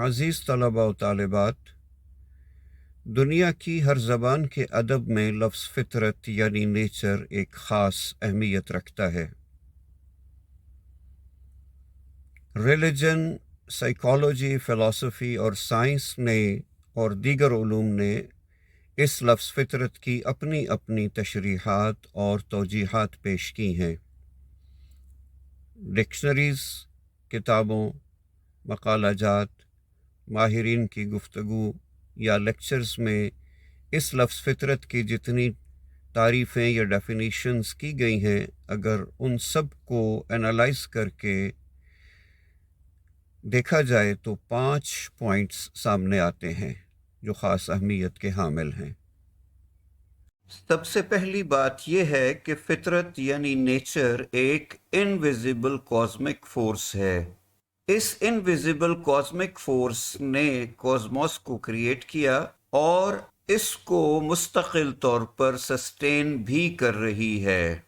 عزیز طلباء و طالبات، دنیا کی ہر زبان کے ادب میں لفظ فطرت یعنی نیچر ایک خاص اہمیت رکھتا ہے۔ ریلیجن، سائیکالوجی، فلسفی اور سائنس نے اور دیگر علوم نے اس لفظ فطرت کی اپنی اپنی تشریحات اور توجیحات پیش کی ہیں۔ ڈکشنریز، کتابوں، مقالہ جات، ماہرین کی گفتگو یا لیکچرز میں اس لفظ فطرت کی جتنی تعریفیں یا ڈیفینیشنز کی گئی ہیں، اگر ان سب کو انالائز کر کے دیکھا جائے تو 5 پوائنٹس سامنے آتے ہیں جو خاص اہمیت کے حامل ہیں۔ سب سے پہلی بات یہ ہے کہ فطرت یعنی نیچر ایک انویزیبل کاسمک فورس ہے۔ اس انویزیبل کاسمک فورس نے کاسموس کو کریٹ کیا اور اس کو مستقل طور پر سسٹین بھی کر رہی ہے۔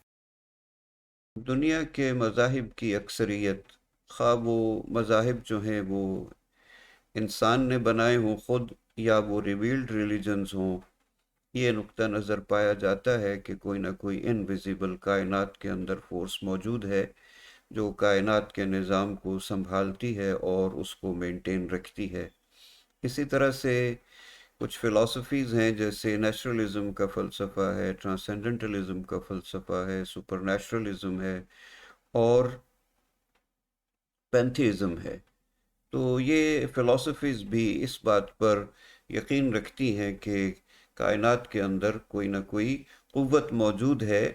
دنیا کے مذاہب کی اکثریت، خواہ وہ مذاہب جو ہیں وہ انسان نے بنائے ہوں خود یا وہ ریویلڈ ریلیجنز ہوں، یہ نقطہ نظر پایا جاتا ہے کہ کوئی نہ کوئی انویزیبل کائنات کے اندر فورس موجود ہے جو کائنات کے نظام کو سنبھالتی ہے اور اس کو مینٹین رکھتی ہے۔ اسی طرح سے کچھ فلسفیز ہیں جیسے نیچرلزم کا فلسفہ ہے، ٹرانسینڈنٹلزم کا فلسفہ ہے، سپر نیچرلزم ہے اور پینتھیزم ہے۔ تو یہ فلسفیز بھی اس بات پر یقین رکھتی ہیں کہ کائنات کے اندر کوئی نہ کوئی قوت موجود ہے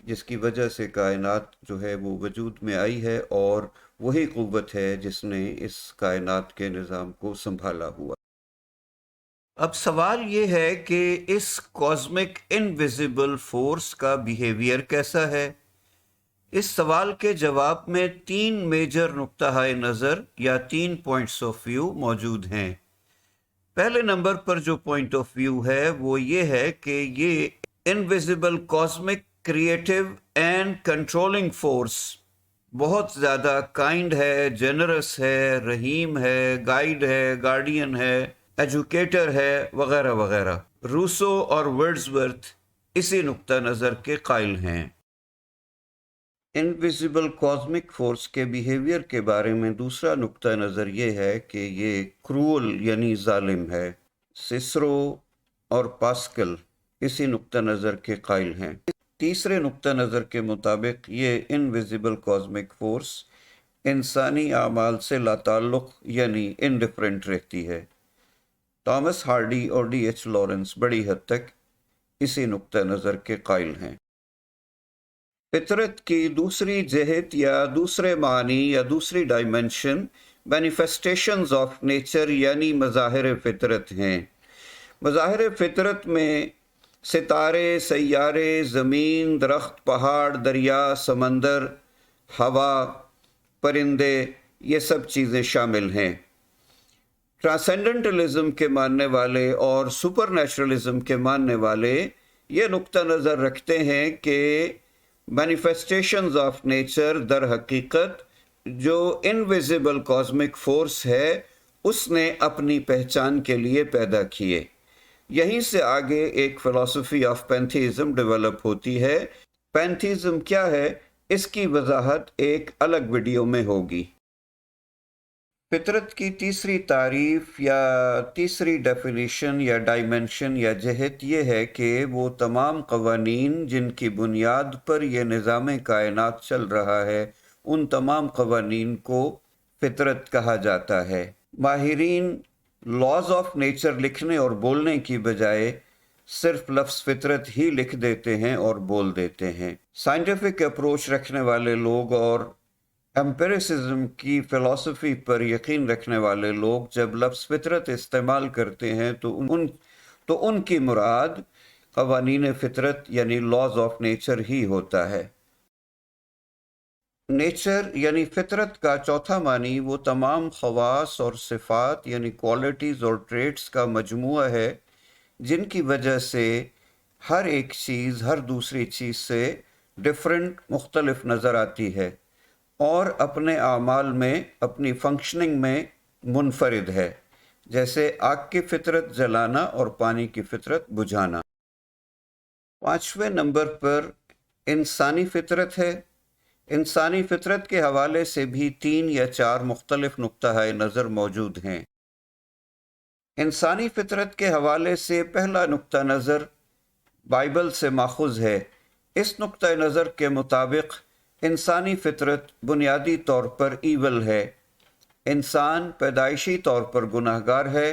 جس کی وجہ سے کائنات جو ہے وہ وجود میں آئی ہے، اور وہی قوت ہے جس نے اس کائنات کے نظام کو سنبھالا ہوا۔ اب سوال یہ ہے کہ اس کاسمک انویزیبل فورس کا بیہیویئر کیسا ہے؟ اس سوال کے جواب میں 3 میجر نقطہ نظر یا 3 پوائنٹس آف ویو موجود ہیں۔ پہلے نمبر پر جو پوائنٹ آف ویو ہے وہ یہ ہے کہ یہ invisible cosmic creative and controlling force بہت زیادہ کائنڈ ہے، جنرس ہے، رحیم ہے، گائیڈ ہے، گارڈین ہے، ایجوکیٹر ہے، وغیرہ وغیرہ۔ روسو اور ورڈزورتھ اسی نقطہ نظر کے قائل ہیں۔ انویزیبل کاسمک فورس کے بیہیویئر کے بارے میں دوسرا نقطہ نظر یہ ہے کہ یہ کرول یعنی ظالم ہے۔ سسرو اور پاسکل اسی نقطہ نظر کے قائل ہیں۔ تیسرے نقطہ نظر کے مطابق یہ انویزیبل کاسمک فورس انسانی اعمال سے لا تعلق یعنی انڈیفرنٹ رہتی ہے۔ تامس ہارڈی اور ڈی ایچ لارنس بڑی حد تک اسی نقطہ نظر کے قائل ہیں۔ فطرت کی دوسری جہت یا دوسرے معنی یا دوسری ڈائمنشن مینیفیسٹیشنز آف نیچر یعنی مظاہر فطرت ہیں۔ مظاہر فطرت میں ستارے، سیارے، زمین، درخت، پہاڑ، دریا، سمندر، ہوا، پرندے، یہ سب چیزیں شامل ہیں۔ ٹرانسینڈنٹلزم کے ماننے والے اور سپر نیچرلزم کے ماننے والے یہ نقطہ نظر رکھتے ہیں کہ مینیفیسٹیشنز آف نیچر در حقیقت جو انویزیبل کاسمک فورس ہے اس نے اپنی پہچان کے لیے پیدا کیے۔ یہیں سے آگے ایک فلسفی آف پینتھیزم ڈیولپ ہوتی ہے۔ پینتھیزم کیا ہے، اس کی وضاحت ایک الگ ویڈیو میں ہوگی۔ فطرت کی تیسری تعریف یا تیسری ڈیفینیشن یا ڈائمنشن یا جہت یہ ہے کہ وہ تمام قوانین جن کی بنیاد پر یہ نظام کائنات چل رہا ہے، ان تمام قوانین کو فطرت کہا جاتا ہے۔ ماہرین لاز آف نیچر لکھنے اور بولنے کی بجائے صرف لفظ فطرت ہی لکھ دیتے ہیں اور بول دیتے ہیں۔ سائنٹیفک اپروچ رکھنے والے لوگ اور ایمپیریسزم کی فلسفی پر یقین رکھنے والے لوگ جب لفظ فطرت استعمال کرتے ہیں تو ان کی مراد قوانین فطرت یعنی لاز آف نیچر ہی ہوتا ہے۔ نیچر یعنی فطرت کا چوتھا معنی وہ تمام خواص اور صفات یعنی کوالٹیز اور ٹریٹس کا مجموعہ ہے جن کی وجہ سے ہر ایک چیز ہر دوسری چیز سے ڈفرینٹ، مختلف نظر آتی ہے اور اپنے اعمال میں، اپنی فنکشننگ میں منفرد ہے۔ جیسے آگ کی فطرت جلانا اور پانی کی فطرت بجھانا۔ 5ویں نمبر پر انسانی فطرت ہے۔ انسانی فطرت کے حوالے سے بھی 3 یا 4 مختلف نقطہ نظر موجود ہیں۔ انسانی فطرت کے حوالے سے پہلا نقطہ نظر بائبل سے ماخوذ ہے۔ اس نقطہ نظر کے مطابق انسانی فطرت بنیادی طور پر ایول ہے۔ انسان پیدائشی طور پر گناہ گار ہے۔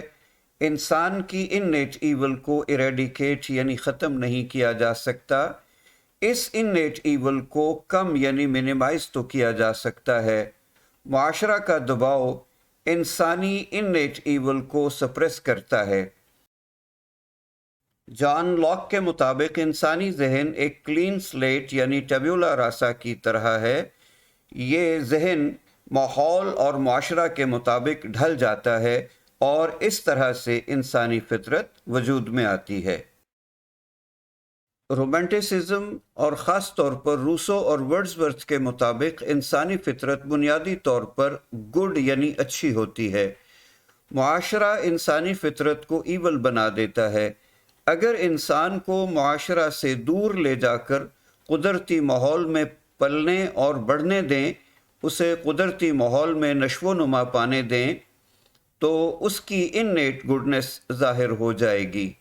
انسان کی انیٹ ایول کو ایریڈیکیٹ یعنی ختم نہیں کیا جا سکتا۔ اس انیٹ ایول کو کم یعنی منیمائز تو کیا جا سکتا ہے۔ معاشرہ کا دباؤ انسانی انیٹ ایول کو سپریس کرتا ہے۔ جان لاک کے مطابق انسانی ذہن ایک کلین سلیٹ یعنی ٹیبولا راسا کی طرح ہے۔ یہ ذہن ماحول اور معاشرہ کے مطابق ڈھل جاتا ہے اور اس طرح سے انسانی فطرت وجود میں آتی ہے۔ رومانٹسزم اور خاص طور پر روسو اور ورڈزورتھ کے مطابق انسانی فطرت بنیادی طور پر گڈ یعنی اچھی ہوتی ہے۔ معاشرہ انسانی فطرت کو ایول بنا دیتا ہے۔ اگر انسان کو معاشرہ سے دور لے جا کر قدرتی ماحول میں پلنے اور بڑھنے دیں، اسے قدرتی ماحول میں نشو و نما پانے دیں، تو اس کی انیٹ گڈنس ظاہر ہو جائے گی۔